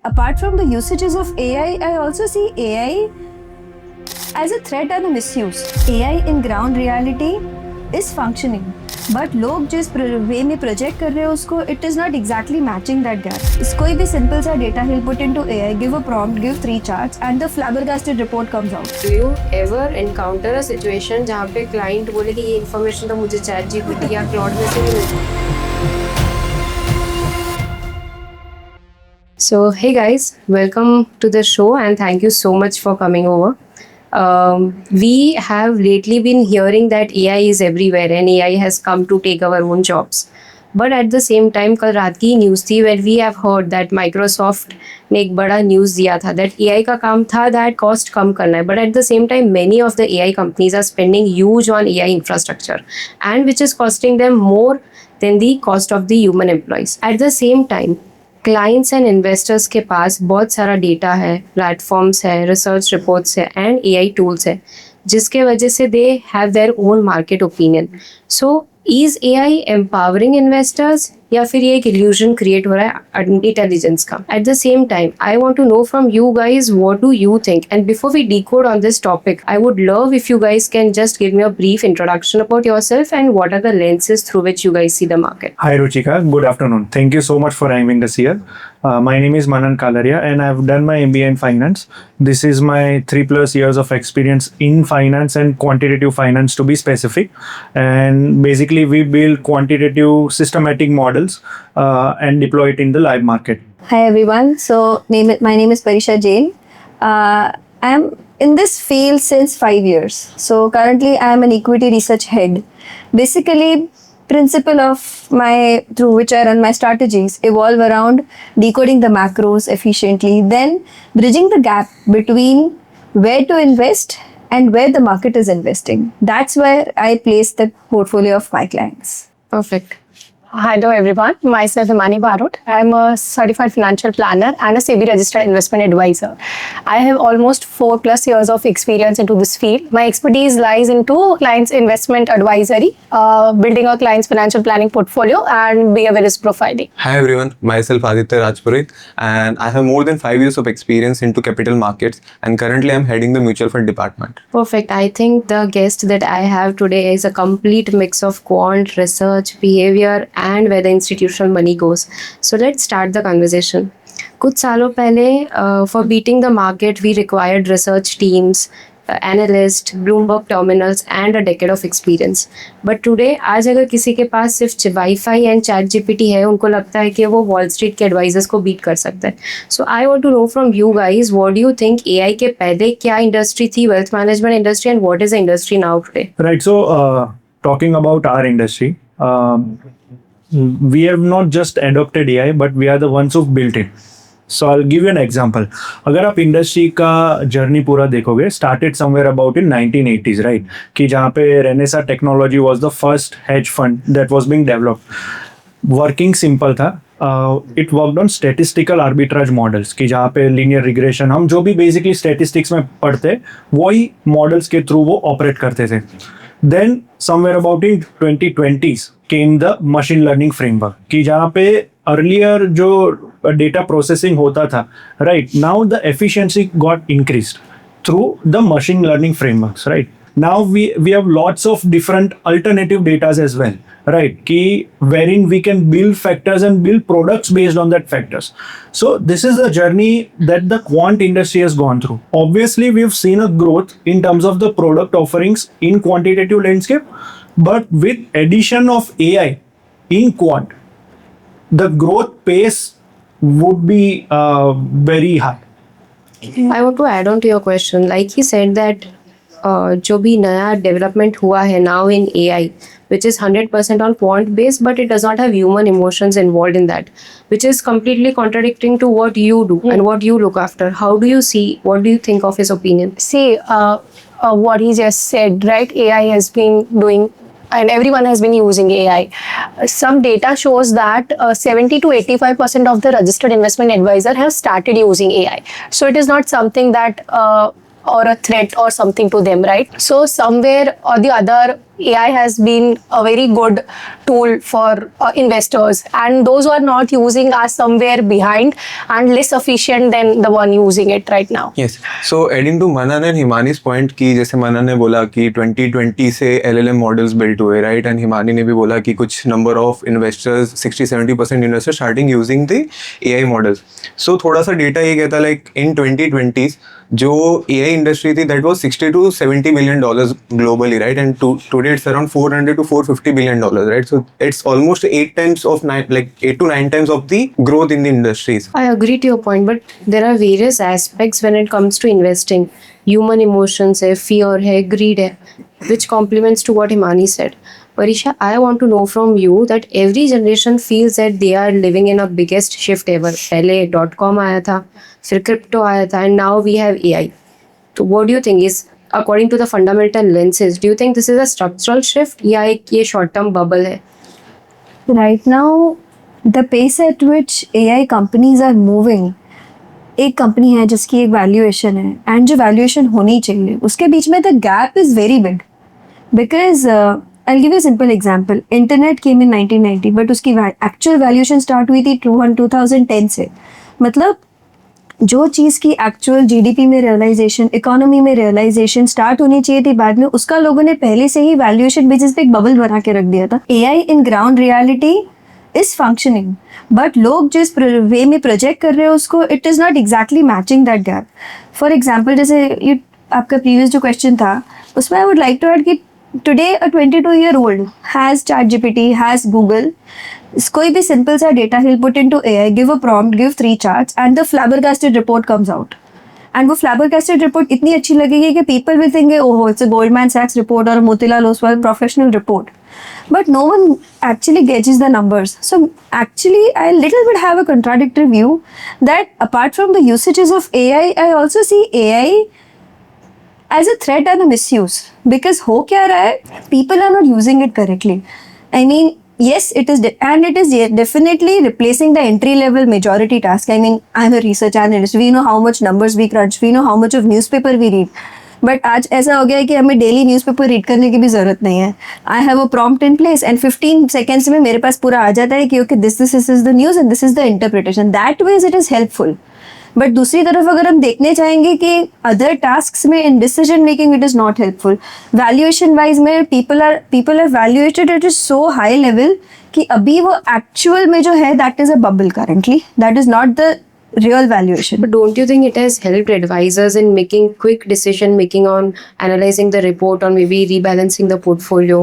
apart from the usages of AI, I also see AI as a threat and a misuse. AI in ground reality is functioning, but लोग जिस way में project कर रहे हैं उसको it is not exactly matching that gap. कोई भी simple सा data he'll put into AI, give a prompt, give 3 charts, and the flabbergasted report comes out. Do you ever encounter a situation जहाँ पे client बोले कि ये information तो मुझे ChatGPT या Claude में से नहीं मिलती? So hey guys, welcome to the show and thank you so much for coming over. We have lately been hearing that AI is everywhere and AI has come to take our own jobs. But at the same time, कल रात की news थी where we have heard that Microsoft ने एक बड़ा news दिया था that AI का काम था that cost कम करना है. But at the same time, many of the AI companies are spending huge on AI infrastructure and which is costing them more than the cost of the human employees. At the same time, clients and investors के पास बहुत सारा data है, platforms है, research reports है and AI tools है जिसके वजह से they have their own market opinion. So is AI empowering investors या फिर ये एक इल्यूजन क्रिएट हो रहा है इंटेलिजेंस का? At the same time I want to know from you guys what do you think, and before we decode on this topic I would love if you guys can just give me a brief introduction about yourself and what are the lenses through which you guys see the market. Hi Ruchika, good afternoon. Thank you so much for having us here. My name is Manan Kalaria and I've done my MBA in finance. This is my 3+ years of experience in finance and quantitative finance to be specific. And basically we build quantitative systematic models and deploy it in the live market. Hi everyone. So my name is Parisha Jain. I'm in this field since 5 years. So currently I am an equity research head. Basically, principle of through which I run my strategies evolve around decoding the macros efficiently, then bridging the gap between where to invest and where the market is investing. That's where I place the portfolio of my clients. Perfect. Hello everyone, myself Imani Barot. I am a certified financial planner and a SEBI registered investment advisor. I have almost 4+ years of experience into this field. My expertise lies into clients investment advisory, building a client's financial planning portfolio and behavior risk profiling. Hi everyone, myself Aditya Rajpurit and I have more than 5 years of experience into capital markets and currently I am heading the mutual fund department. Perfect. I think the guest that I have today is a complete mix of quant, research, behavior and where the institutional money goes. So let's start the conversation. कुछ सालों पहले for beating the market we required research teams, analysts, Bloomberg terminals and a decade of experience. But today आज अगर किसी के पास सिर्फ wifi and chat GPT है उनको लगता है कि वो वॉल स्ट्रीट के एडवाइजर्स को बीट कर सकता है. So I want to know from you guys what do you think AI के पहले क्या इंडस्ट्री थी, wealth management industry, and what is the industry now today? Right, so talking about our industry, we have not just adopted AI but we are the ones who built it. So I'll give you an example. अगर आप industry का journey पूरा देखोगे, started somewhere about in 1980s, right? कि जहाँ पे Renesas Technology was the first hedge fund that was being developed. Working simple था. It worked on statistical arbitrage models कि जहाँ पे linear regression हम जो भी basically statistics में पढ़ते वही models के through वो operate करते थे. Then somewhere about in 2020s came the machine learning framework कि जहाँ पे earlier जो data processing होता था, right, now the efficiency got increased through the machine learning frameworks, right? Now we have lots of different alternative data as well, right, कि wherein we can build factors and build products based on that factors. So this is the journey that the quant industry has gone through. Obviously we've seen a growth in terms of the product offerings in quantitative landscape, but with addition of AI in quant, the growth pace would be very high. I want to add on to your question. Like he said that जो भी नया development हुआ है now in AI, which is 100% on quant based, but it does not have human emotions involved in that, which is completely contradicting to what you do and what you look after. How do you see? What do you think of his opinion? See, what he just said, right? AI has been doing and everyone has been using AI. Some data shows that 70 to 85% of the registered investment advisor have started using AI. So it is not something that or a threat or something to them, right? So somewhere or the other, AI has been a very good tool for investors, and those who are not using are somewhere behind and less efficient than the one using it right now. Yes. So adding to Manan and Himani's point कि जैसे मनन ने बोला कि 2020 से LLM models built हुए, right, and Himani ने भी बोला कि कुछ number of investors 60-70% investors starting using the AI models. So थोड़ा सा डेटा ये कहता है लाइक इन 2020 जो AI इंडस्ट्री थी that was 60 to 70 billion dollars globally, right, and today it's around 400 to 450 billion dollars, right, so it's almost 8 times of 8 to 9 times of the growth in the industries. I agree to your point, but there are various aspects when it comes to investing. Human emotions है, fear है, greed है, which complements to what Himani said. Parisha, I want to know from you that every generation feels that they are living in a biggest shift ever. पहले .com आया था, फिर crypto आया था, and now we have AI. So what do you think is, according to the fundamental lenses, do you think this is a structural shift या एक ये short term bubble है? Right now, the pace at which AI companies are moving, एक company है जिसकी एक valuation है and जो वैल्यूएशन होनी चाहिए उसके बीच में the gap is very big because I give you simple example. Internet came in 1990 but उसकी एक्चुअल वैल्यूएशन स्टार्ट हुई थी 2010 से. मतलब जो चीज़ की एक्चुअल जीडीपी में रियलाइजेशन, इकोनॉमी में रियलाइजेशन स्टार्ट होनी चाहिए थी बाद में, उसका लोगों ने पहले से ही वैल्यूएशन बेसिस पे एक बबल बना के रख दिया था. AI in ground reality is functioning but लोग जिस वे में प्रोजेक्ट कर रहे हैं उसको it is not exactly matching that gap. For example जैसे ये आपका प्रीवियस जो क्वेश्चन था उसमें I would like to add कि today a 22-year-old has ChatGPT, has Google. कोई भी सिंपल सा data he'll put into AI, give a prompt, give 3 charts and the flabbergasted report comes out. And वो flabbergasted report इतनी अच्छी लगेगी कि people will think oh it's a Goldman Sachs report or a Motilal Oswal professional report. But no one actually gauges the numbers. So actually I little bit have a contradictory view that apart from the usages of AI, I also see AI as a threat and a misuse. Because हो क्या रहा है, people are not using it correctly. I mean, yes, it is and it is definitely replacing the entry level majority task. I mean, I'm a research analyst, we know how much numbers we crunch, we know how much of newspaper we read. But आज ऐसा हो गया है कि हमें daily newspaper read करने की भी ज़रूरत नहीं है. I have a prompt in place and 15 seconds में मेरे पास पूरा आ जाता है कि okay this is the news and this is the interpretation. That ways it is helpful. But दूसरी तरफ अगर हम देखने चाहेंगे कि अदर टास्क्स में in decision making it is not helpful. Valuation wise में people are valuated at is so high level कि अभी वो एक्चुअल में जो है that is a bubble currently. That is not the real valuation. But don't you think it has helped advisors in making quick decision making on analyzing the report or maybe rebalancing the portfolio?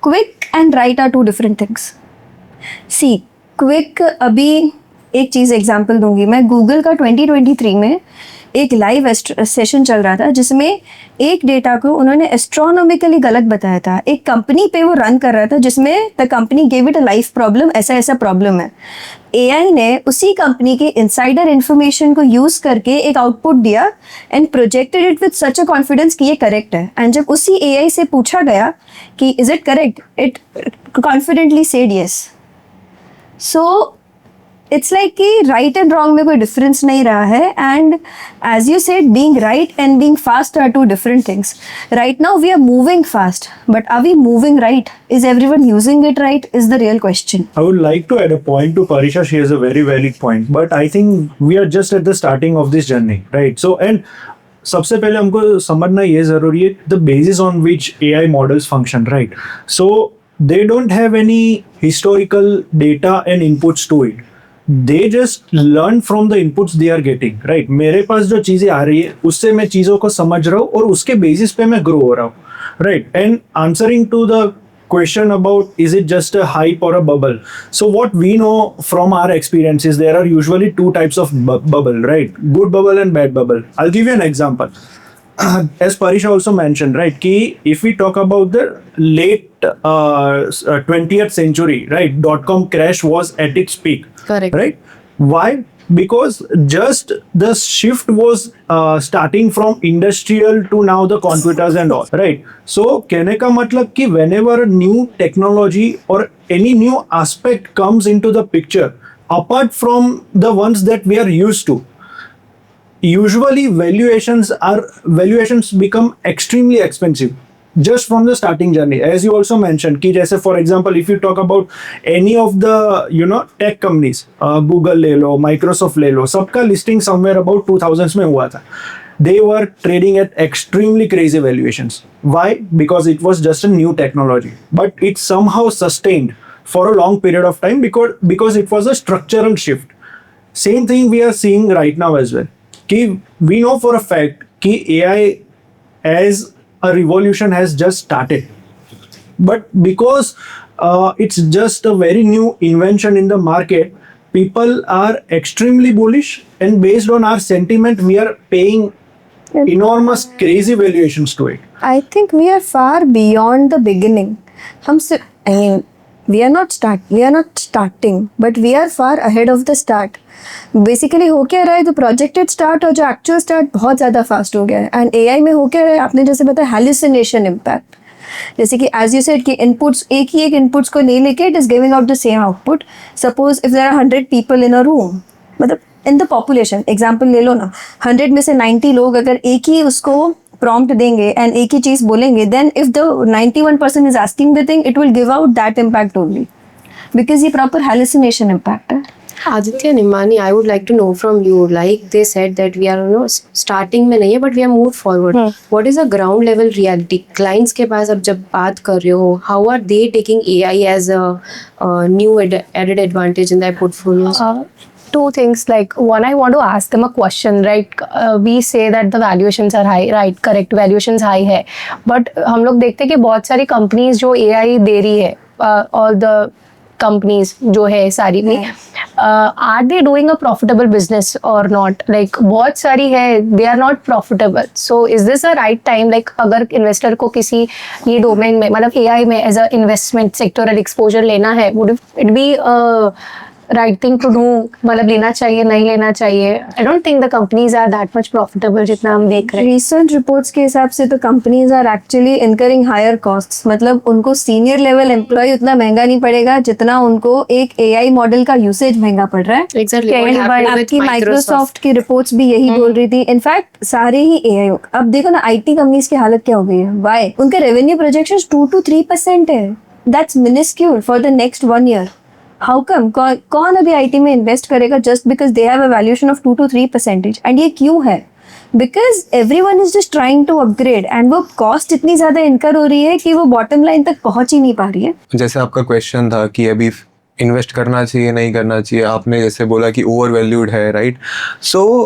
Quick and right are two different things. See, quick अभी एक चीज़ example दूंगी मैं. Google का 2023 में एक live session चल रहा था जिसमें एक डेटा को उन्होंने एस्ट्रोनॉमिकली गलत बताया था. एक कंपनी पे वो रन कर रहा था जिसमें the company gave it a life problem, ऐसा ऐसा प्रॉब्लम है. एआई ने उसी कंपनी के इनसाइडर इन्फॉर्मेशन को यूज़ करके एक आउटपुट दिया and projected it with such a confidence कि ये करेक्ट है. एंड जब उसी एआई से पूछा गया कि is it correct, it confidently said yes. So it's like कि राइट एंड रॉन्ग में कोई डिफरेंस नहीं रहा है. And as you said being right and being fast are two different things. Right now we are moving fast but are we moving right? Is everyone using it right is the real question. I would like to add a point to Parisha. She has a very valid point, but I think we are just at the starting of this journey, right? So, and सबसे पहले हमको समझना ये जरूरी है the basis on which AI models function, right? So they don't have any historical data and inputs to it. They just learn from the inputs they are getting, right? मेरे पास जो चीज़ें आ रही है उससे मैं चीज़ों को समझ रहा हूँ और उसके बेसिस पे मैं ग्रो हो रहा हूँ, right? And answering to the question about is it just a hype or a bubble, so what we know from our experiences, there are usually two types of bubble, right? Good bubble and bad bubble. I'll give you an example. As Parisha also mentioned, right, ki if we talk about the late 20th century, right, .com crash was at its peak. Correct. Right? Why? Because just the shift was starting from industrial to now the computers and all, right? So कहने का मतलब कि whenever a new technology or any new aspect comes into the picture, apart from the ones that we are used to, usually valuations become extremely expensive just from the starting journey. As you also mentioned कि जैसे for example if you talk about any of the tech companies, Google ले लो, Microsoft ले लो, सबका listing somewhere about 2000s में हुआ था. They were trading at extremely crazy valuations. Why? Because it was just a new technology, but it somehow sustained for a long period of time because it was a structural shift. Same thing we are seeing right now as well. कि we know for a fact कि AI as a revolution has just started, but because it's just a very new invention in the market, people are extremely bullish, and based on our sentiment we are paying enormous crazy valuations to it. I think we are far beyond the beginning. I mean, we are not starting, but we are far ahead of the start. Basically हो क्या रहा है, तो projected start और जो actual start बहुत ज़्यादा fast हो गया है. एंड एआई में हो क्या रहा है, आपने जैसे बताया हेलुसिनेशन इम्पैक्ट, जैसे कि एज यू सेड कि इनपुट्स एक ही एक इनपुट्स को नहीं लेके it is giving out the same output. Suppose if there are 100 people in a room, मतलब इन द पॉपुलेशन एग्जाम्पल ले लो ना, 100 में से 90 लोग अगर एक ही उसको प्रॉम्प्ट देंगे एंड एक ही चीज़ बोलेंगे, then if the 91% is asking the thing, it will give out that impact only, because ये प्रॉपर हेलुसिनेशन इम्पैक्ट है. Aditya Nimani, I would like to know from you, like they said that we are starting में नहीं है, but we are moved forward. What is the ground level reality? Clients के पास अब जब बात कर रहे हो, how are they taking AI as a new added advantage in their portfolios? Two things. Like, one, I want to ask them a question, right? We say that the valuations are high, right? Correct, valuations high है, but हम लोग देखते हैं कि बहुत सारी companies जो AI दे रही है, all the companies जो है सारी में, are they doing a profitable business or not? Like, बहुत सारी है, they are not profitable. So is this a right time? Like, अगर investor को किसी ये domain में, मतलब AI में as a investment sectoral exposure लेना है, would it be right thing to do? मतलब लेना चाहिए, नहीं लेना चाहिए? I don't think the companies are that much profitable जितना हम देख रहे हैं. रिसर्च रिपोर्ट्स के हिसाब से तो companies are actually incurring higher costs. मतलब उनको सीनियर लेवल एम्प्लॉय उतना महंगा नहीं पड़ेगा जितना उनको एक एआई मॉडल का यूसेज महंगा पड़ रहा है. Exactly. What happened with आपकी Microsoft? माइक्रोसॉफ्ट की रिपोर्ट्स भी यही बोल रही थी. इनफैक्ट सारे ही एआई, अब देखो ना आईटी कंपनीज की हालत क्या हो गई है. वाई? उनका रेवेन्यू प्रोजेक्शंस 2 to 3% है. That's minuscule for the next 1 year. How come? कौन अभी आईटी में इन्वेस्ट करेगा just because they have a valuation of 2 to 3%? And ये क्यों है? Because everyone is just trying to upgrade, and वो कॉस्ट इतनी ज्यादा इनकर हो रही है कि वो बॉटम लाइन तक पहुंच ही नहीं पा रही है. जैसे आपका क्वेश्चन था कि अभी इन्वेस्ट करना चाहिए नहीं करना चाहिए, आपने जैसे बोला कि ओवर वैल्यूड है, राइट? सो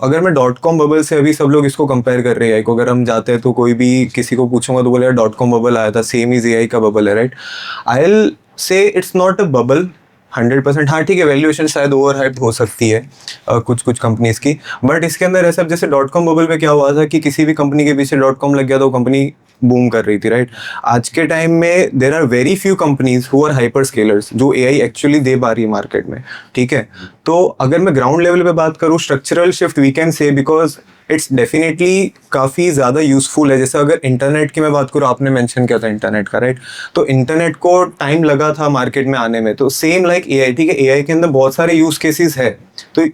अगर मैं .com बबल से, अभी सब लोग इसको कंपेयर कर रहे हैं को, अगर हम जाते हैं तो कोई भी किसी को पूछूंगा तो बोलेगा .com बबल आया था, सेम इज एआई का बबल है, right? I will say it's not a bubble 100%. हाँ ठीक है, वैल्यूएशन शायद ओवर हाइप हो सकती है कुछ कंपनीज की, बट इसके अंदर ऐसा जैसे .com बबल में क्या हुआ था कि किसी भी कंपनी के पीछे .com लग गया तो कंपनी बूम कर रही थी, राइट? आज के टाइम में there are very few companies who are hyper scalers जो एआई एक्चुअली दे पा रही है मार्केट में, ठीक है? तो अगर मैं ग्राउंड लेवल पे बात करूँ, structural shift we can say, because it's definitely काफ़ी ज़्यादा यूजफुल है. जैसे अगर इंटरनेट की मैं बात करूँ, आपने मेंशन किया था इंटरनेट का, राइट? तो इंटरनेट को टाइम लगा था मार्केट में आने में, तो सेम लाइक एआई, ठीक है? एआई के अंदर बहुत सारे यूज केसेस है. तो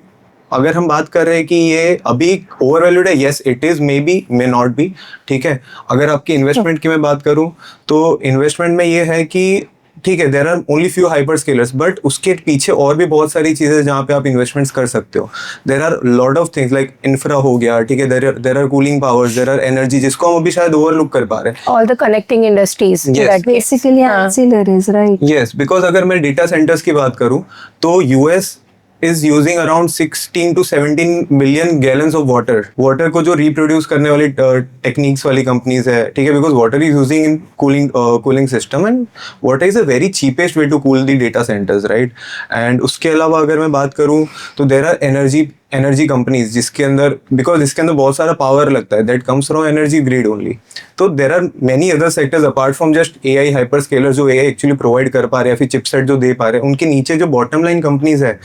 अगर हम बात कर रहे हैं कि ये अभी ओवर वैल्यूड है, yes it is, may be may not be, ठीक है? अगर आपकी इन्वेस्टमेंट की मैं बात करूं तो इन्वेस्टमेंट में ये है कि ठीक है, there are only few hyper scalers, but उसके पीछे और भी बहुत सारी चीज़ें जहाँ पे आप इन्वेस्टमेंट्स कर सकते हो. There are lot of things like infra हो गया, ठीक है? There are cooling powers, there are energy, जिसको हम अभी शायद ओवरलुक कर पा रहे हैं. All the connecting industries. Yes. That basically ancillaries, right? Yes, because अगर मैं डेटा सेंटर्स की बात करूं तो US is using around 16 to 17 million gallons of water. Water को जो रिप्रोड्यूस करने वाली टेक्निक्स वाली कंपनीज है, ठीक है? Because water is using in cooling system, and water is a very cheapest way to cool the data centres, right? And उसके अलावा अगर मैं बात करूँ तो देयर आर एनर्जी कंपनीज जिसके अंदर, बिकॉज इसके अंदर बहुत सारा पावर लगता है, that comes from energy grid only. तो there are many other sectors apart from just AI hyperscaler जो एआई एक्चुअली प्रोवाइड कर पा रहे हैं, फिर चिपसेट जो दे पा रहे हैं, उनके नीचे जो बॉटम लाइन कंपनीज है,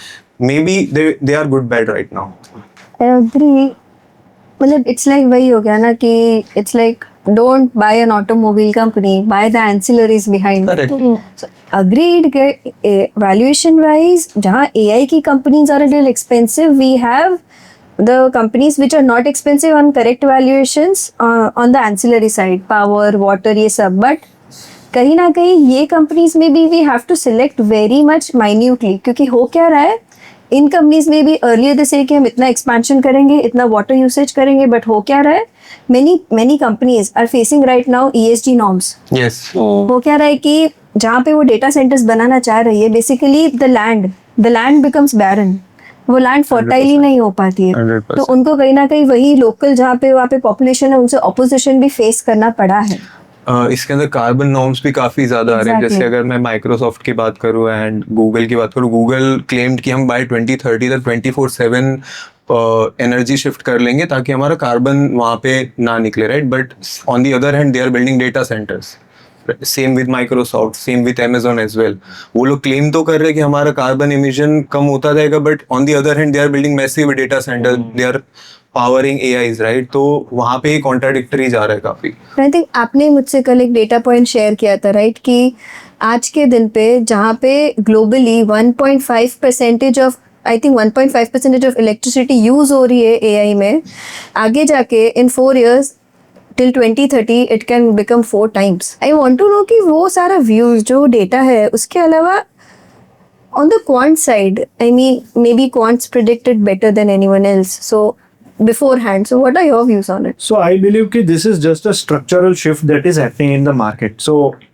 maybe they are good bad right now. I agree. मतलब it's like वही हो गया ना कि it's like don't buy an automobile company, buy the ancillaries behind. Correct. So agreed. Valuation wise, जहाँ AI की companies are a little expensive, we have the companies which are not expensive on correct valuations on the ancillary side, power, water, ये सब. But कहीं ना कहीं ये companies में भी we have to select very much minutely, क्योंकि हो क्या रहा है इन कंपनीज में भी अर्लियर दिस है कि हम इतना एक्सपेंशन करेंगे, इतना वाटर यूसेज करेंगे, बट हो क्या रहा है many companies are facing right now ESG norms. Yes. हो क्या रहा है कि जहाँ पे वो डेटा सेंटर्स बनाना चाह रही है, बेसिकली द लैंड बिकम्स बैरन, वो लैंड फर्टाइल ही नहीं हो पाती है. 100%. तो उनको कहीं ना कहीं वही लोकल जहाँ पे वहाँ पे पॉपुलेशन है उनसे ऑपोजिशन भी फेस करना पड़ा है. इसके अंदर कार्बन नॉर्म्स भी काफी ज्यादा आ रहे हैं. Exactly. जैसे अगर मैं माइक्रोसॉफ्ट की बात करूँ एंड गूगल की बात करूँ, गूगल क्लेम्ड कि हम बाय 2030 तक 24/7 एनर्जी शिफ्ट कर लेंगे ताकि हमारा कार्बन वहाँ पे ना निकले, right. But on the other hand they are building data centres. Same with Microsoft, same with Amazon as well. वो लोग क्लेम तो कर रहे हैं कि हमारा कार्बन इमिशन कम होता जाएगा, but on the other hand they are building massive data centre, they are powering AIs, right. तो वहाँ पे कॉन्ट्राडिक्टरी जा रहा है काफी. आई थिंक आपने मुझसे कल एक डेटा पॉइंट शेयर किया था, राइट, कि आज के दिन पे जहाँ पे globally 1.5% of I think 1.5% of electricity use हो रही है AI में, आगे जाके इन 4 years till 2030 it can become 4 times. I want to know कि वो सारा व्यूज जो डेटा है उसके अलावा on the quant side, I mean maybe quants predicted better than anyone else so beforehand. So what are your views on it? So I believe that this is just a structural shift that is happening in the market. So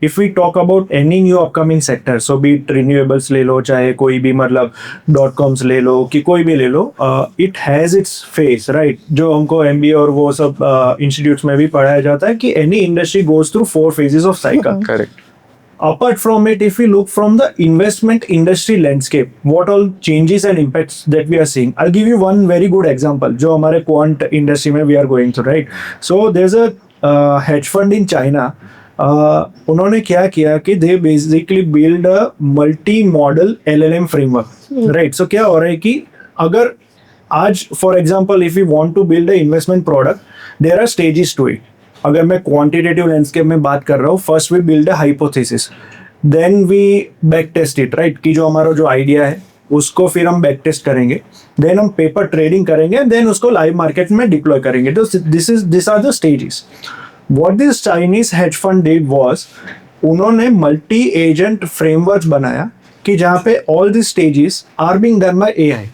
if we talk about any new upcoming sector, so be it renewables ले लो, चाहे कोई भी मतलब .coms ले लो, कि कोई भी ले लो, it has its phase, right? जो हमको MBA और वो सब institutes में भी पढ़ाया जाता है कि any industry goes through 4 phases of cycle. Correct. Apart from it, if we look from the investment industry landscape, what all changes and impacts that we are seeing, I'll give you one very good example. जो हमारे quant industry में we are going through, right? So there's a hedge fund in China. उन्होंने क्या किया कि they basically build a multi-model LLM framework, right? So क्या हो रहा है कि अगर आज for example if we want to build a investment product, there are stages to it. अगर मैं क्वांटिटेटिव लैंडस्केप में बात कर रहा हूँ, first we build a hypothesis, then we back test it, right, कि जो हमारा जो आइडिया है उसको फिर हम बैक टेस्ट करेंगे, देन हम पेपर ट्रेडिंग करेंगे, देन उसको लाइव मार्केट में डिप्लॉय करेंगे. तो this are the stages. What this Chinese hedge fund did was, उन्होंने मल्टी एजेंट फ्रेमवर्क बनाया कि जहाँ पे all this stages are being done by AI.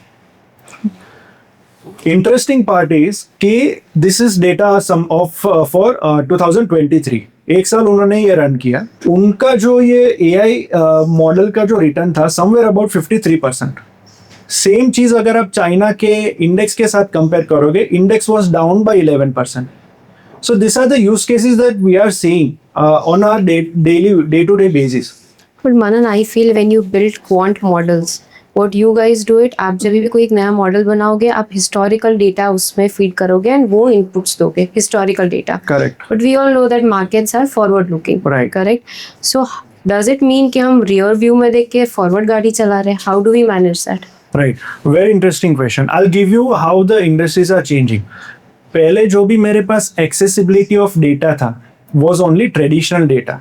Interesting part is कि this is data some of for 2023. एक साल उन्होंने ये रन किया. उनका जो ये AI मॉडल का जो रिटर्न था समवेयर अबाउट 53%. सेम चीज अगर आप चाइना के इंडेक्स के साथ कंपेयर करोगे, index was down by 11%. So these are the use cases that we are seeing on our day-to-day basis. But Manan, I feel when you build quant models, what you guys do it, आप जब भी कोई एक नया model बनाओगे, आप historical data उसमें feed करोगे एंड वो इनपुट्स दोगे, historical data. Correct. But we all know that markets are forward looking, Right. Correct. So does it mean कि हम रियर व्यू में देख के फॉरवर्ड गाड़ी चला रहे हैं? How do we manage that? Right. Very interesting question. I'll give you how the industries are changing. पहले जो भी मेरे पास accessibility of data था was only traditional data.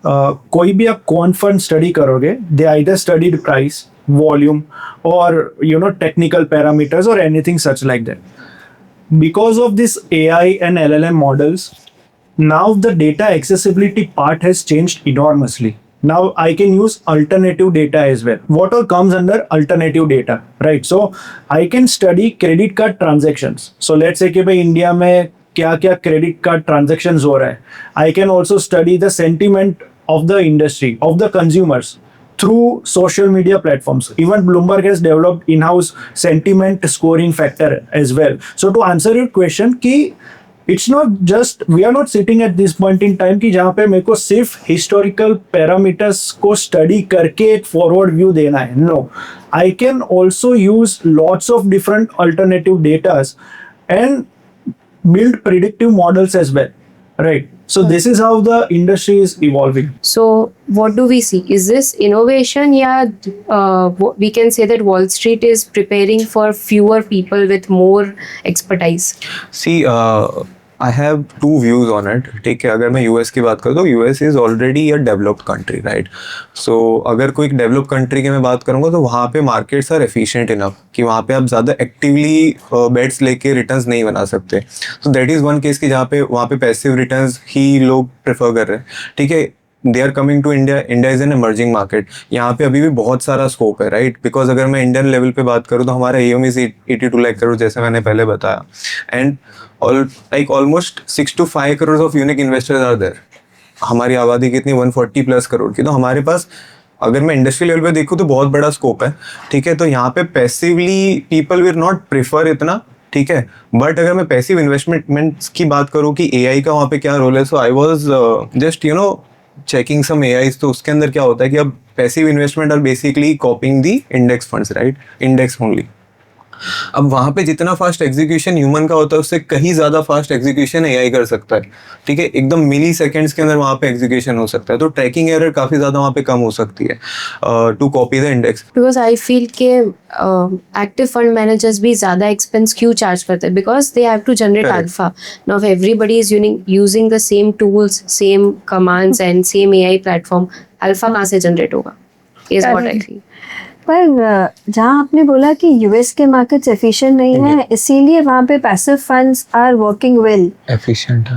कोई भी आप quant fund study करोगे, they either studied price, volume, or technical parameters or anything such like that. Because of this AI and LLM models, now the data accessibility part has changed enormously. Now I can use alternative data as well. What all comes under alternative data, right? So I can study credit card transactions. So let's say कि भाई India में क्या क्या credit card transactions हो रहा है. I can also study the sentiment of the industry, of the consumers through social media platforms. Even Bloomberg has developed in-house sentiment scoring factor as well. So to answer your question कि it's not just, we are not sitting at this point in time कि जहाँ पे मेरे को सिर्फ historical parameters को study करके एक forward view देना है. No, I can also use lots of different alternative datas and build predictive models as well, right? So this is how the industry is evolving. So what do we see? Is this innovation? We can say that Wall Street is preparing for fewer people with more expertise. See, I have two views on it, ठीक है. अगर मैं US की बात करूँ तो US is already a developed country, right. So अगर कोई डेवलप्ड कंट्री की मैं बात करूँगा तो वहाँ पे मार्केट्स आर एफिशिएंट इनफ कि वहाँ पे आप ज़्यादा एक्टिवली बेट्स लेके रिटर्न्स नहीं बना सकते. तो दैट इज़ वन केस कि जहाँ पे वहाँ पे पैसिव रिटर्न्स ही लोग प्रेफर कर रहे हैं, ठीक है. They are coming to India. India is an emerging market. यहाँ पे अभी भी बहुत सारा स्कोप है, राइट. बिकॉज अगर मैं इंडियन लेवल पे बात करूँ तो हमारा AUM इज 82 लाख करोड़, जैसे मैंने पहले बताया. And like almost 6 to 5 crore of unique investors are there. हमारी आबादी कितनी 140+ करोड़ की. तो हमारे पास अगर मैं इंडस्ट्री लेवल पे देखूँ तो बहुत बड़ा स्कोप है, ठीक है. तो यहाँ पे passively people will not prefer इतना, ठीक है. बट अगर मैं पैसिव इन्वेस्टमेंट्स की बात करूँ कि AI का वहाँ पे क्या रोल है, so I was just checking some AIs. तो उसके अंदर क्या होता है कि अब passive investment are basically copying the index funds, right. Index only. अब वहाँ पे जितना फास्ट एग्जीक्यूशन ह्यूमन का होता है उससे कहीं ज़्यादा फास्ट एग्जीक्यूशन AI कर सकता है, ठीक है. एकदम मिली सेकेंड्स के अंदर वहाँ पे एग्जीक्यूशन हो सकता है. तो ट्रैकिंग एरर काफ़ी ज़्यादा वहाँ पे कम हो सकती है to copy the index. Because I feel के एक्टिव फंड मैनेजर्स भी ज़्यादा एक्सपेंस क्यों चार्ज करते हैं, because they have to generate Correct. Alpha. Now everybody is using the same tools, same commands and same AI platform. Alpha कहाँ से generate होगा, is what I feel. पर जहाँ आपने बोला कि यूएस के मार्केट्स एफिशिएंट नहीं है, इसीलिए वहाँ पे passive funds are working well efficient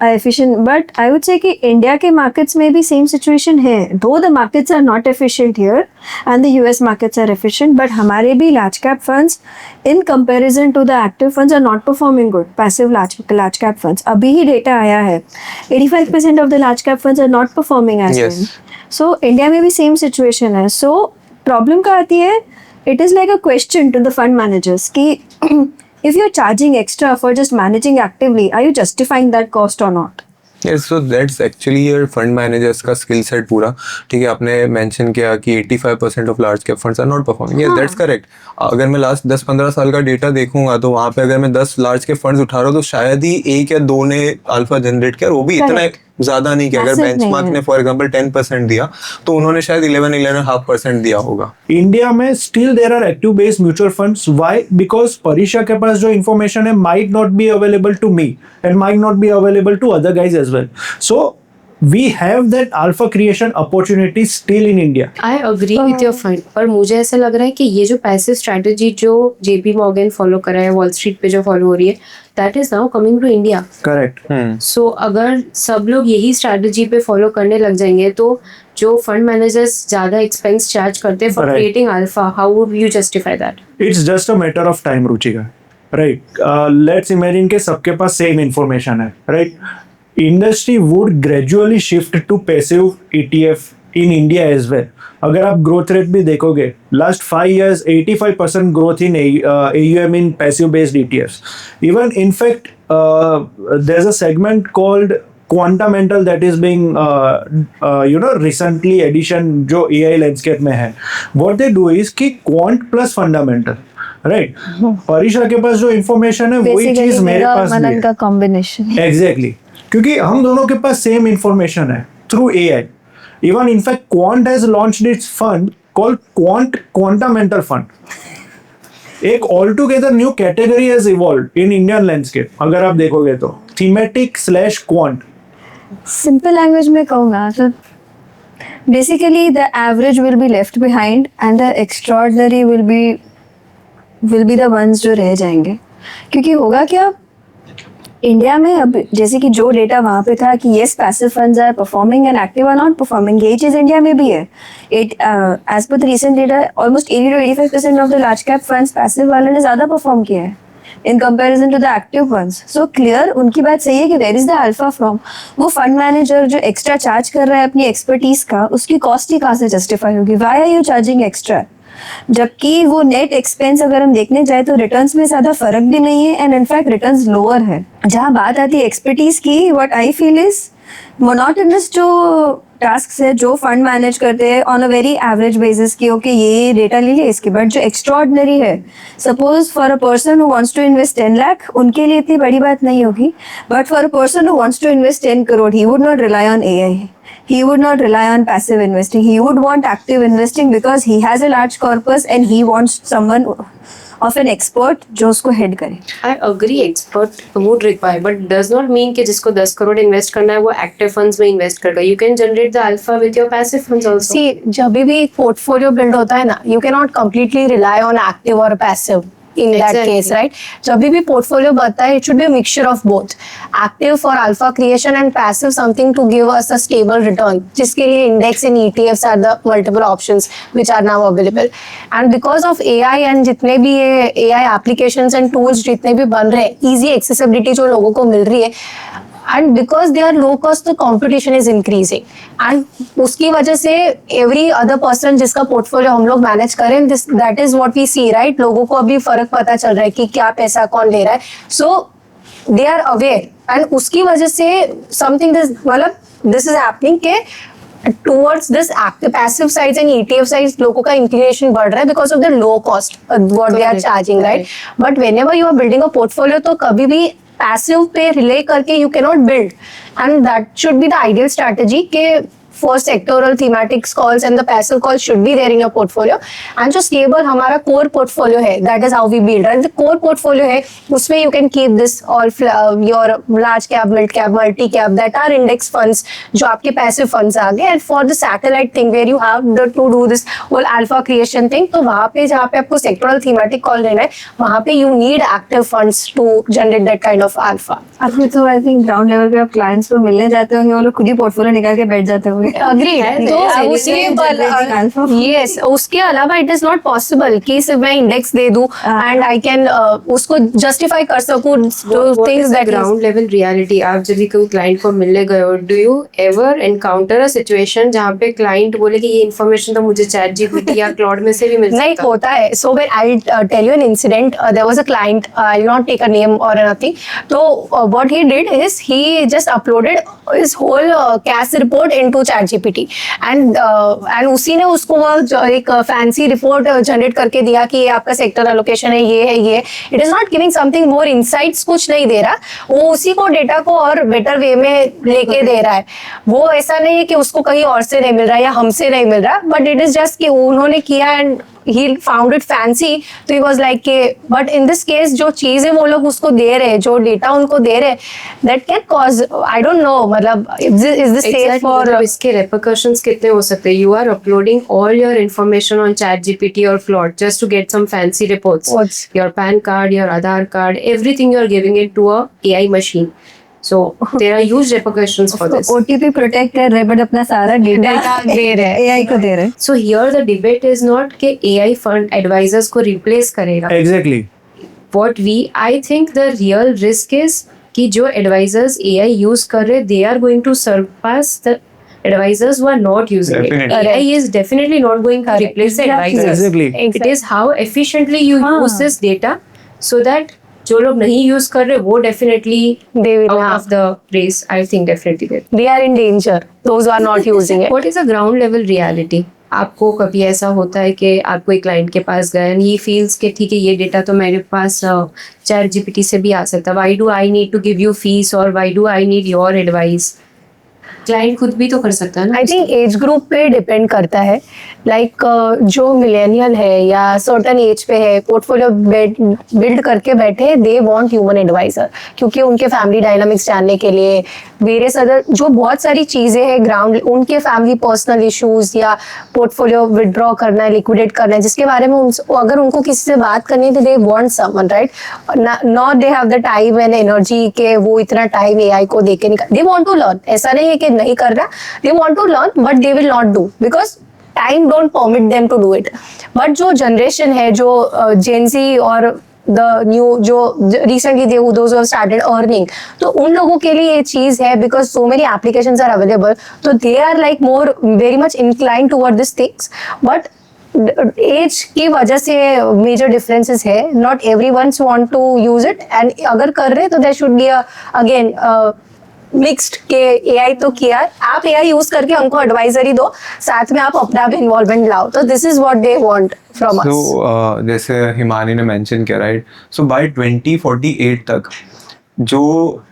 efficient. But I would say कि इंडिया के मार्केट्स में भी सेम सिचुएशन है. Though the markets are not efficient here and the US markets are efficient, but हमारे भी large cap funds in comparison to the active funds are not performing good. Passive large cap funds, अभी ही data आया है, 85% of the large cap funds are not performing as well. So India में भी same situation है. So problem क्या आती है, it is like a question to the fund managers कि if you're charging extra for just managing actively, are you justifying that cost or not? Yes, so that's actually your fund managers का skill set पूरा, ठीक है. आपने mention किया कि 85% of large cap funds are not performing. Yes, that's correct. अगर मैं last 10-15 साल का डेटा देखूंगा तो वहाँ पे अगर मैं 10 लार्ज के फंड्स उठा रहा हूँ तो शायद ही 1 या 2 ने अल्फा जनरेट किया, और वो भी इतना ज्यादा नहीं किया. अगर Massive बेंचमार्क नहीं ने फॉर एग्जांपल 10% दिया तो उन्होंने शायद 11.5% दिया होगा. इंडिया में still there are active based mutual funds. Why? Because परीक्षा के पास जो इन्फॉर्मेशन है might not be available to me and might not be available to other guys as well. So we have that alpha creation opportunity still in India. I agree with your point, पर मुझे ऐसा लग रहा है कि ये जो passive strategy जो JP मॉर्गन फॉलो कर रहा है, वॉल स्ट्रीट पे जो फॉलो हो रही है, that is now coming to India. Correct. So अगर सब लोग यही स्ट्रेटजी पे फॉलो करने लग जाएंगे तो जो फंड मैनेजर्स ज्यादा एक्सपेंस चार्ज करते हैं for Right. Creating alpha, how would you justify that? It's just a matter of time, Ruchika. Right. Let's imagine कि सबके पास सेम इंफॉर्मेशन है, right? Industry would gradually shift to passive ETF in India as well. अगर आप growth rate भी देखोगे, last 5 years 85% growth in AUM in passive based ETFs. Even in fact, there's a segment called Quantamental that is being recently addition जो AI landscape में है. What they do is कि quant plus fundamental, right. परीक्षा के पास जो information है वही चीज मेरे पास भी मनन है. का कॉम्बिनेशन. एग्जैक्टली, क्योंकि हम दोनों के पास सेम इंफॉर्मेशन है through AI. Even in fact quant has launched its fund called quant quantamental fund. एक all together new category has evolved in Indian landscape. अगर आप देखोगे तो thematic slash quant. Simple language में कहूँगा तो basically the average will be left behind and the extraordinary will be the ones जो रह जाएंगे. क्योंकि होगा क्या, इंडिया में अब जैसे कि जो डेटा वहाँ पे था कि yes passive funds are performing and active are not performing, यही चीज़ इंडिया में भी है. As per the recent data almost 80 to 85% of the large cap funds passive वाले ने ज़्यादा परफॉर्म किया है in comparison to the active funds. So clear उनकी बात सही है कि where is the alpha from. वो फंड मैनेजर जो एक्स्ट्रा चार्ज कर रहा है अपनी एक्सपर्टीज का, उसकी कॉस्ट ही कहाँ से जस्टिफाई होगी? Why are you charging extra? जबकि वो नेट एक्सपेंस अगर हम देखने जाए तो रिटर्न्स में ज्यादा फर्क भी नहीं है एंड इनफैक्ट रिटर्न्स लोअर है. जहाँ बात आती है एक्सपर्टीज की, what I feel is monotonous जो टास्क है जो फंड मैनेज करते हैं on a very average basis की ओके ये डेटा ले लिया इसके, बट जो एक्स्ट्रॉर्डिनरी है, suppose for a person who wants to invest 10 lakh, उनके लिए इतनी बड़ी बात नहीं होगी. But for a person who wants to invest 10 crore, he would not rely on AI. He would not rely on passive investing. He would want active investing because he has a large corpus and he wants someone of an expert जो उसको head करे. I agree, expert would require, but does not mean कि जिसको 10 crore invest करना है वो active funds में invest करेगा. You can generate the alpha with your passive funds also. See, जब भी एक पोर्टफोलियो बिल्ड होता है ना, you cannot completely rely on active or passive in that Exactly. case, right? जब भी पोर्टफोलियो बनता है, it should be a mixture of both, active for alpha creation and passive something to give us a stable return, जिसके लिए index and ETFs are the multiple options which are now available. And because of AI and जितने भी ये AI applications and tools जितने भी बन रहे हैं, easy accessibility जो लोगों को मिल रही है, and because they are low cost the competition is increasing, and उसकी वजह से every other person जिसका पोर्टफोलियो हम लोग मैनेज करें, this that is what we see, right? लोगों को अभी फर्क पता चल रहा है कि क्या पैसा कौन ले रहा है, so they are aware, and उसकी वजह से something this मतलब this is happening के towards this active passive sides and ETF sides लोगों का inclination बढ़ रहा है because of the low cost what they are Correct. charging, right? But whenever you are building a portfolio तो कभी भी पैसिव पे रिले करके you can not build, and that should be the ideal strategy के for sectoral thematics calls and the passive calls should be there in your portfolio. And जो stable हमारा core portfolio है, that is how we build, and the core portfolio है उसमें you can keep this all your large cap, mid cap, multi cap that are index funds जो आपके passive funds आ गए, and for the satellite thing where you have to do this whole alpha creation thing, तो वहाँ पे जहाँ पे आपको sectoral thematic call लेना है वहाँ पे you need active funds to generate that kind of alpha. आपको तो आई थिंक ग्राउंड लेवल पे आप क्लाइंट्स को मिलने जाते होंगे, वो लोग खुद ही पोर्टफोलियो निकाल के बैठ जाते होंगे. Agreed. तो yes, उसके अलावा इट इज नॉट पॉसिबल कि सिर्फ मैं इंडेक्स दे दूं एंड आई कैन उसको जस्टिफाई कर सकूं things that ground level reality. आप जब भी कोई क्लाइंट को मिलने गए हो, do you ever encounter a situation जहाँ पे क्लाइंट बोले कि ये इन्फॉर्मेशन तो मुझे चैट जीपीटी या क्लाउड में से भी मिल नहीं सकता है? होता है. So when I tell you an incident, there was a client, I will not take a name और एनीथिंग. तो what he did is he just uploaded his whole cash report into ChatGPT, and उसी ने उसको वो एक fancy report generate करके दिया कि ये आपका सेक्टर एलोकेशन है, ये है, ये. It is not giving something more insights, कुछ नहीं दे रहा. वो उसी को डेटा को और बेटर वे में लेके दे रहा है. वो ऐसा नहीं है कि उसको कहीं और से नहीं मिल रहा या हमसे नहीं मिल रहा, बट इट इज जस्ट कि उन्होंने किया and he found it fancy, तो he was like के but in this case जो चीजें वो लोग उसको दे रहे हैं, जो डेटा उनको दे रहे हैं, that can cause, I don't know, मतलब is this safe Exactly, for मतलब इसके repercussions कितने हो सकते हैं? You are uploading all your information on ChatGPT or Claude just to get some fancy reports. What's- Your PAN card, your Aadhaar card, everything you are giving it to a AI machine. So there are huge repercussions for this. OTP protect कर रहे but अपना सारा data data दे रहे हैं. AI को दे रहे. So here the debate is not कि AI fund advisors को replace करेगा. Exactly. What I think the real risk is कि जो advisors AI use कर रहे, they are going to surpass the advisors who are not using Definitely. it. AI is definitely not going to replace the advisors. Exactly. It is how efficiently you use this data so that जो लोग नहीं use कर रहे वो definitely They will out have. of the race. I think definitely that. they are in danger, those who are not using it. What is a ground level reality? आपको कभी ऐसा होता है कि आप कोई क्लाइंट के पास गए and he feels कि ठीक है ये डेटा तो मेरे पास चैट जीपीटी से भी आ सकता है. Why do I need to give you fees or why do I need your advice? Client खुद भी तो कर सकता है ना. आई थिंक एज ग्रुप पे डिपेंड करता है. लाइक जो मिलेनियल है या सर्टन एज पे है, पोर्टफोलियो बिल्ड करके बैठे, दे वांट ह्यूमन एडवाइजर, क्योंकि उनके फैमिली डायनामिक्स जानने के लिए, वेरियस अदर जो बहुत सारी चीजें हैं ग्राउंड, उनके फैमिली पर्सनल इश्यूज या पोर्टफोलियो विदड्रॉ करना है, लिक्विडेट करना है, जिसके बारे में अगर उनको किसी से बात करनी है तो they want someone, right? Not they have the time and energy के वो इतना टाइम एआई को देके निकाल. They want to learn. ऐसा नहीं है कि नहीं कर रहा, they want to learn but they will not do because time don't permit them to do it. But जो जनरेशन है, जो जेनजी और द न्यू जो recently they those have started earning, तो उन लोगों के लिए ये चीज है because so many applications are available, तो they are like more very much incline toward this things. But age की वजह से मेजर डिफरेंसेस है. Not everyone want to use it, and अगर कर रहे तो there should be again mixed के एआई तो किया, आप एआई यूज करके हमको एडवाइजरी दो, साथ में आप अपना भी इन्वॉल्वमेंट लाओ. तो this is what they want from us. So जैसे हिमानी ने मेंशन किया, राइट? सो बाय 2048 तक जो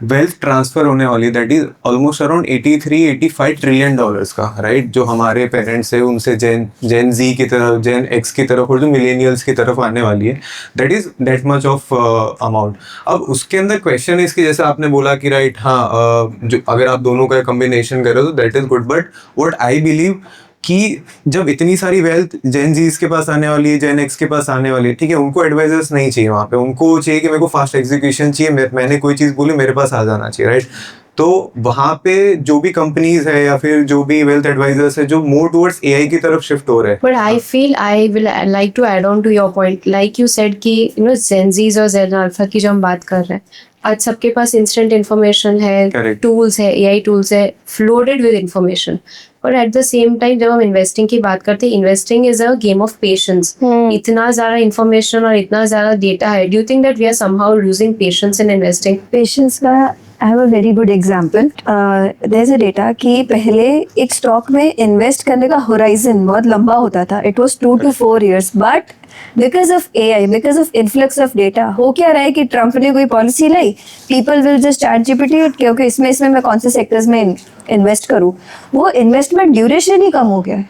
वेल्थ ट्रांसफर होने वाली that is almost around 83-85 trillion dollars का, राइट, जो हमारे पेरेंट्स है उनसे जेन जी की तरफ, जेन एक्स की तरफ और जो मिलेनियल्स की तरफ आने वाली है, that is that much of amount. अब उसके अंदर क्वेश्चन है इसकी, जैसे आपने बोला कि राइट, हाँ, जो अगर आप दोनों का कॉम्बिनेशन करो तो that is good, but what I believe कि जब इतनी सारी वेल्थ जेन जीज के पास आने वाली है, जेन एक्स के पास आने वाली है, ठीक है, उनको एडवाइजर्स नहीं चाहिए वहाँ पे, उनको चाहिए कि मेरे को फास्ट एग्जीक्यूशन चाहिए, मैंने कोई चीज़ बोली मेरे पास आ जाना चाहिए, राइट. तो वहाँ पे जो भी कंपनीज है या फिर जो भी वेल्थ एडवाइजर्स है जो मोर टुवर्ड्स एआई की तरफ शिफ्ट हो रहे हैं. But I feel I will like to add on to your point. Like you said कि Gen Zs और Gen Alpha की जो हम बात कर रहे हैं, आज सबके पास इंस्टेंट इन्फॉर्मेशन है, Correct. टूल्स है, AI टूल्स है, फ्लोडेड विद इन्फॉर्मेशन. और एट द सेम टाइम जब हम इन्वेस्टिंग की बात करते हैं, investing is a game of patience. इतना ज्यादा इन्फॉर्मेशन और इतना ज्यादा डेटा है. Do you think that we are somehow losing patience in investing? Patience का I have a very good example. There is a data कि पहले एक स्टॉक में इन्वेस्ट करने का होराइजन बहुत लंबा होता था. It was 2 to 4 years. But because of AI, because of influx of data, हो क्या रहा है कि ट्रम्प ने कोई policy lie, people will just chat GPT okay इसमें मैं कौन से सेक्टर्स में इन्वेस्ट करूँ, वो इन्वेस्टमेंट ड्यूरेशन ही कम हो गया है.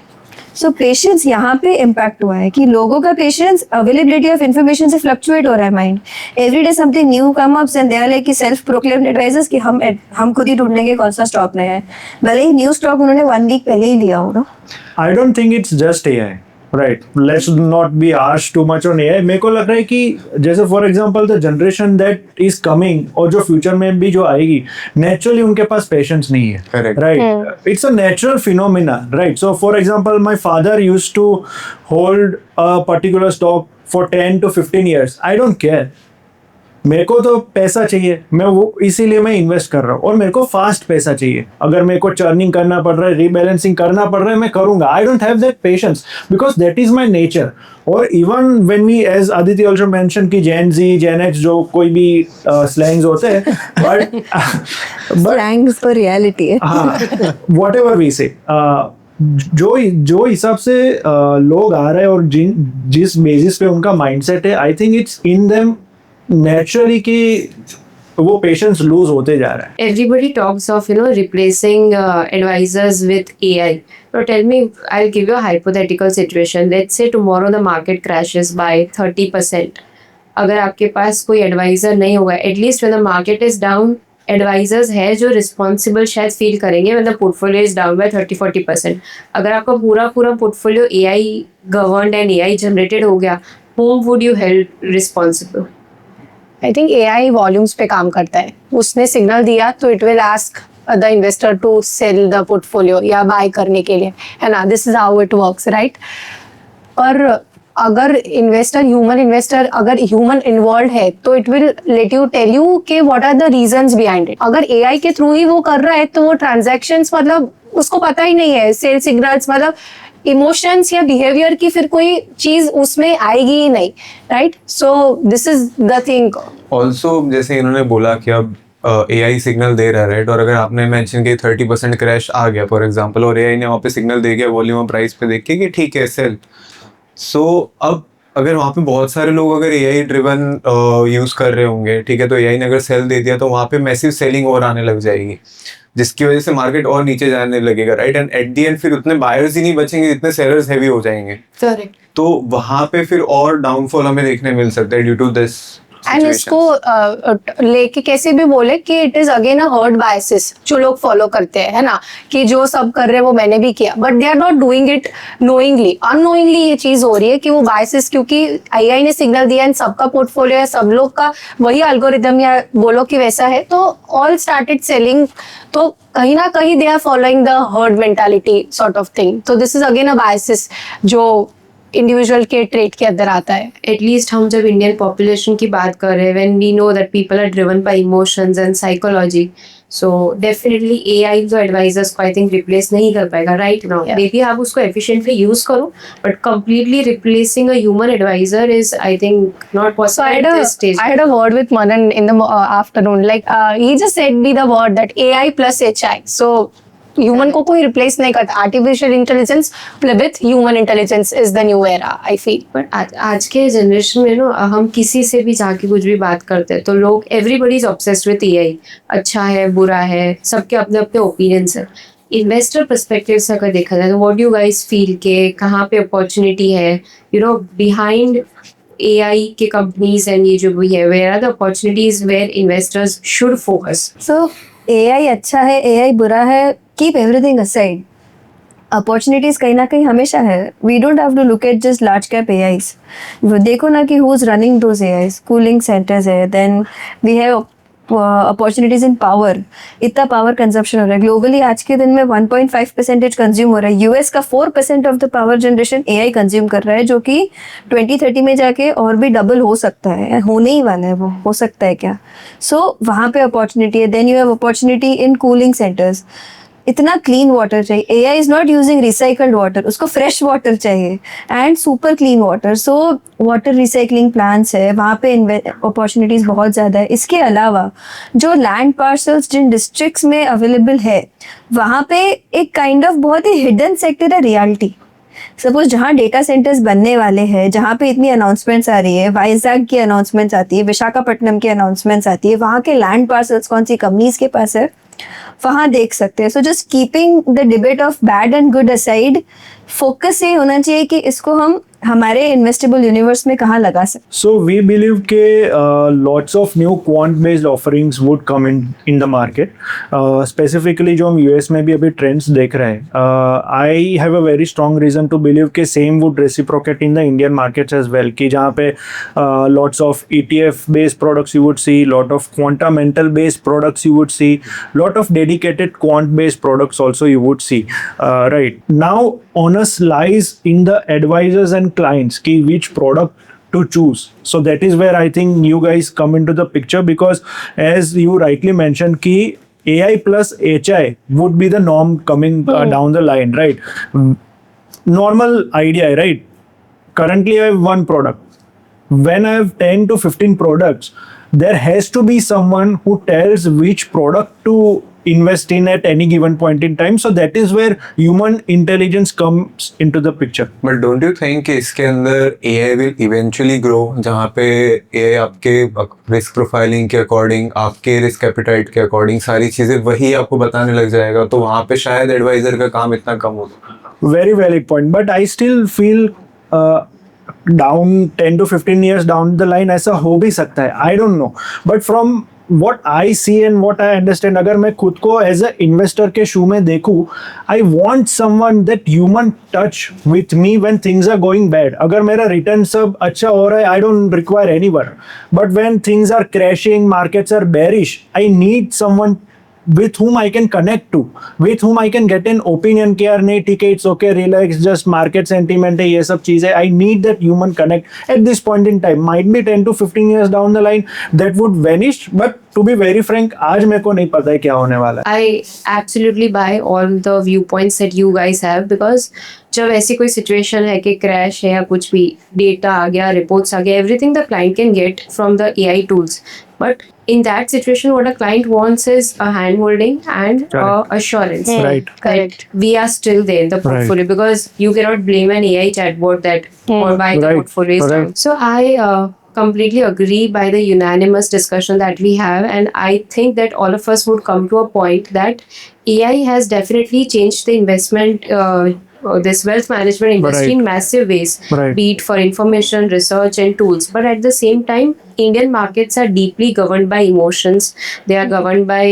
सो पेशेंस यहाँ पे इम्पैक्ट हुआ है कि लोगों का पेशेंस, अवेलेबिलिटी ऑफ इन्फॉर्मेशन से फ्लक्चुएट हो रहा है mind. Every day something new come ups and they are like self proclaimed advisers कि हम खुद ही ढूंढेंगे कौन सा स्टॉक नया है, भले ही न्यू स्टॉक उन्होंने 1 week पहले ही लिया होगा. I don't think it's just AI. Right. Let's not be harsh too much on AI. मेरे को लग रहा है कि जैसे for example the generation that is coming और जो फ्यूचर में भी जो आएगी, नेचुरली उनके पास पेशेंस नहीं है. Correct. Right. It's a natural phenomena. Right. So for example my father used to hold a particular stock for 10 to 15 years. I don't care. मेरे को तो पैसा चाहिए, मैं वो इसीलिए मैं इन्वेस्ट कर रहा हूँ, और मेरे को फास्ट पैसा चाहिए. अगर मेरे को चर्निंग करना पड़ रहा है, रीबैलेंसिंग करना पड़ रहा है, मैं करूंगा. I don't have that patience because that is my nature. और even when we, as Aditya also mention कि जेन जी, जेन एक्स जो कोई भी स्लैंग्स होते हैं, बट स्लैंग्स पर रियलिटी है. हाँ, व्हाटएवर वी से, जो हिसाब से लोग आ रहे हैं और जिस बेसिस पे उनका माइंडसेट है, I think it's in them naturally कि वो पेशेंस लूज होते जा रहा है. Everybody talks of replacing advisors with AI. Now tell me, I'll give you a hypothetical situation. Let's say tomorrow the market crashes by 30%. अगर आपके पास कोई advisor नहीं होगा, at least when the market is down, advisors है जो responsible शायद feel करेंगे when the portfolio is down by 30-40%. अगर आपका पूरा portfolio AI governed and AI generated हो गया, whom would you hold responsible? I think AI volumes पे काम करता है. उसने सिग्नल दिया तो it will ask the investor to sell the portfolio या बाय करने के लिए, है ना. This is how it works, right. पर अगर ह्यूमन इन्वेस्टर अगर ह्यूमन इन्वॉल्व है तो it will let you tell you कि what are the reasons behind it. अगर AI के थ्रू ही वो कर रहा है तो वो ट्रांजैक्शंस मतलब उसको पता ही नहीं है, सेल सिग्नल्स मतलब इमोशंस या बिहेवियर की फिर कोई चीज उसमें आएगी ही नहीं, right. So this is the thing. Also जैसे इन्होंने बोला कि अब AI सिग्नल दे रहा है, राइट, और अगर आपने मेंशन कि 30% क्रैश आ गया फॉर एग्जांपल, और AI ने वहाँ पे सिग्नल दे गया वॉल्यूम और प्राइस पे देख के कि ठीक है सेल. सो अब अगर वहाँ पे बहुत सारे लोग अगर AI ड्रिवन यूज कर रहे होंगे, ठीक है, तो AI ने अगर सेल दे दिया तो वहाँ पे मैसिव सेलिंग और आने लग जाएगी, जिसकी वजह से मार्केट और नीचे जाने लगेगा, right. And at the and फिर उतने बायर्स ही नहीं बचेंगे जितने सेलर्स हैवी हो जाएंगे. करेक्ट. तो वहाँ पे फिर और डाउनफॉल हमें देखने मिल सकता है ड्यू टू दिस. एंड इसको लेके कैसे भी बोले कि it is again a herd biases जो लोग फॉलो करते हैं, है ना, कि जो सब कर रहे हैं वो मैंने भी किया, but they are not doing it knowingly. Unknowingly ये चीज हो रही है कि वो बायसेस, क्योंकि AI ने सिग्नल दिया एंड सबका पोर्टफोलियो है, सब लोग का वही एल्गोरिदम या बोलो कि वैसा है, तो ऑल स्टार्टेड सेलिंग. तो कहीं ना कहीं they are following the herd mentality sort of thing. तो this is again a biases जो इंडिविजुअल के ट्रेड के अंदर आता है. एटलीस्ट हम जब इंडियन पॉपुलेशन की बात कर रहे हैं, when we know that people are driven by emotions and psychology, so definitely AI जो एडवाइजर्स को आई थिंक रिप्लेस नहीं कर पाएगा राइट नाउ. मे बी आप उसको एफिशिएंटली यूज करो, but completely replacing a human advisor is I think not possible at this stage. I had a word with Manan in the afternoon. Like he just said me the word that AI plus HI. So human को कोई replace नहीं करता. Artificial intelligence with human intelligence is the new era, I feel. But आज के generation में ना हम किसी से भी जाके कुछ भी बात करते हैं तो लोग everybody is obsessed with AI. अच्छा है बुरा है, सबके अपने अपने ओपिनियंस है. इन्वेस्टर पर्सपेक्टिव से अगर देखा जाए तो व्हाट डू गाइस फील के कहाँ पे अपॉर्चुनिटी है बिहाइंड एआई के कंपनीज एंड ये जो भी है, where are the opportunities where investors should focus? So AI अच्छा है, AI बुरा है, कीप एवरीथिंग असाइड. अपॉर्चुनिटीज कहीं ना कहीं हमेशा है. We don't have to look at just large cap AIs. देखो ना कि who is running those AIs. Cooling centres है, then we have opportunities in power. इतना पावर कंजप्शन हो रहा है ग्लोबली. आज के दिन में 1.5% कंज्यूम हो रहा है. US का 4% of the power generation AI consume कर रहा है, जो कि 2030 में जाके और भी डबल हो सकता है. होने ही वाला है वो, हो सकता है क्या. सो वहाँ पे अपॉर्चुनिटी है. Then you have opportunity in cooling centres. इतना क्लीन वाटर चाहिए. AI is not using recycled water, उसको फ्रेश वाटर चाहिए and super clean water. So water recycling plants है, वहाँ पे अपॉर्चुनिटीज बहुत ज़्यादा है. इसके अलावा जो लैंड पार्सल्स जिन डिस्ट्रिक्ट्स में अवेलेबल है, वहाँ पे एक काइंड ऑफ बहुत ही हिडन सेक्टर है रियलिटी. सपोज जहाँ डेटा सेंटर्स बनने वाले हैं, जहाँ पे इतनी अनाउंसमेंट्स आ रही है, वाइजैग की अनाउंसमेंट्स आती है, विशाखापट्टनम की अनाउंसमेंट्स आती है, वहाँ के लैंड पार्सल्स कौन सी कंपनीज के पास है, वहाँ देख सकते हैं. So just keeping the debate of bad and good aside, focus ये होना चाहिए कि इसको हम हमारे इन्वेस्टेबल यूनिवर्स में कहाँ लगा सकते. So we believe के lots of new quant based offerings would come in the market. Specifically जो हम US में भी अभी trends देख रहे हैं, I have a very strong reason to believe के same would reciprocate in the Indian markets as well. कि जहाँ पे lots of ETF based products you would see, lot of quantamental based products you would see, lot of dedicated quant based products also you would see. Right now onus lies in the advisors and clients ki which product to choose. So that is where I think you guys come into the picture, because as you rightly mentioned ki AI plus HI would be the norm coming down the line, right? Normal idea, right? Currently I have one product. When I have 10 to 15 products, there has to be someone who tells which product to invest in at any given point in time. So that is where human intelligence comes into the picture. But don't you think कि इसके अंदर AI will eventually grow, जहाँ पे AI आपके risk profiling के according, आपके risk appetite के according सारी चीज़ें वही आपको बताने लग जाएगा, तो वहाँ पे शायद एडवाइजर का काम इतना कम होगा. Very valid point. But I still feel down 10 to 15 years down the line ऐसा हो भी सकता है. I don't know. But from what I see and what I understand, अगर मैं खुद को as a investor के शू में देखूँ, I want someone that human touch with me when things are going bad. अगर मेरा रिटर्न सब अच्छा हो रहा है, I don't require anyone. But when things are crashing, markets are bearish, I need someone with whom I can connect to, with whom I can get an opinion कि यार नहीं ठीक है, it's okay, relax, just market sentiment है, ये सब चीज़ें. I need that human connect at this point in time. Might be 10 to 15 years down the line that would vanish, but to be very frank, आज मेरे को नहीं पता है क्या होने वाला है. I absolutely buy all the viewpoints that you guys have, because जब ऐसी कोई सिचुएशन है कि क्रैश है या कुछ भी, डेटा आ गया, रिपोर्ट्स आ गया, everything the client can get from the AI tools. But in that situation what a client wants is a hand holding and assurance. Right. Correct. We are still there in the portfolio, because you cannot blame an AI chatbot that or why the Right. portfolio is down. Right. So I completely agree by the unanimous discussion that we have, and I think that all of us would come to a point that AI has definitely changed the investment this wealth management industry Right. in massive ways, Right. be it for information, research and tools. But at the same time, Indian markets are deeply governed by emotions. They are governed by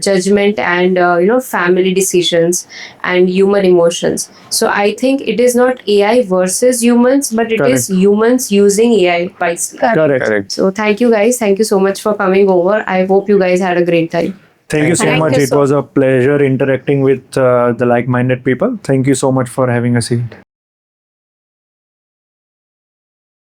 judgment and family decisions and human emotions. So I think it is not AI versus humans, but it is Correct. humans using AI wisely. Correct. So thank you guys. Thank you so much for coming over. I hope you guys had a great time. Thank you so Thank much. you It so was a pleasure interacting with the like-minded people. Thank you so much for having us here.